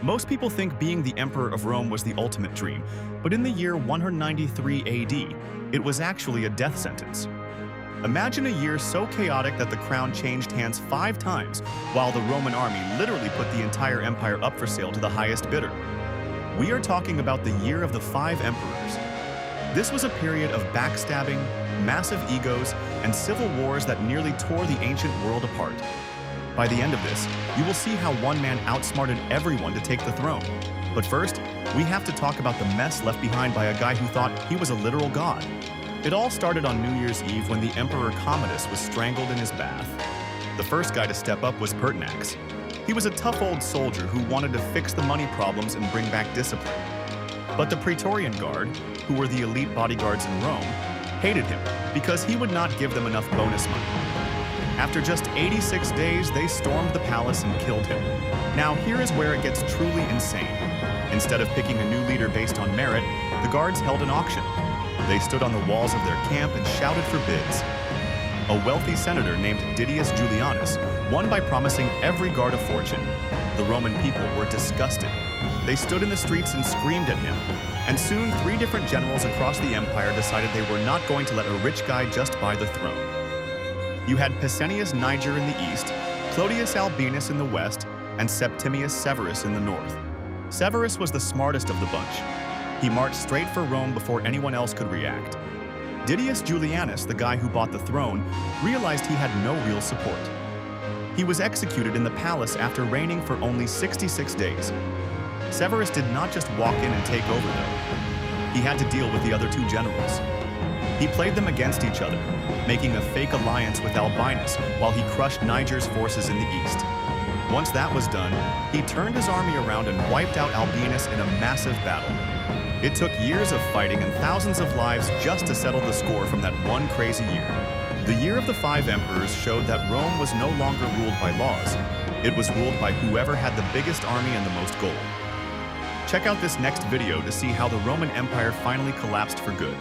Most people think being the Emperor of Rome was the ultimate dream, but in the year 193 AD, it was actually a death sentence. Imagine a year so chaotic that the crown changed hands 5 times, while the Roman army literally put the entire empire up for sale to the highest bidder. We are talking about the year of the 5 emperors. This was a period of backstabbing, massive egos, and civil wars that nearly tore the ancient world apart. By the end of this, you will see how one man outsmarted everyone to take the throne. But first, we have to talk about the mess left behind by a guy who thought he was a literal god. It all started on New Year's Eve when the Emperor Commodus was strangled in his bath. The first guy to step up was Pertinax. He was a tough old soldier who wanted to fix the money problems and bring back discipline. But the Praetorian Guard, who were the elite bodyguards in Rome, hated him because he would not give them enough bonus money. After just 86 days, they stormed the palace and killed him. Now, here is where it gets truly insane. Instead of picking a new leader based on merit, the guards held an auction. They stood on the walls of their camp and shouted for bids. A wealthy senator named Didius Julianus won by promising every guard a fortune. The Roman people were disgusted. They stood in the streets and screamed at him. And soon, 3 different generals across the empire decided they were not going to let a rich guy just buy the throne. You had Pescennius Niger in the east, Clodius Albinus in the west, and Septimius Severus in the north. Severus was the smartest of the bunch. He marched straight for Rome before anyone else could react. Didius Julianus, the guy who bought the throne, realized he had no real support. He was executed in the palace after reigning for only 66 days. Severus did not just walk in and take over, though. He had to deal with the other 2 generals. He played them against each other, making a fake alliance with Albinus while he crushed Niger's forces in the east. Once that was done, he turned his army around and wiped out Albinus in a massive battle. It took years of fighting and thousands of lives just to settle the score from that one crazy year. The year of the 5 emperors showed that Rome was no longer ruled by laws. It was ruled by whoever had the biggest army and the most gold. Check out this next video to see how the Roman Empire finally collapsed for good.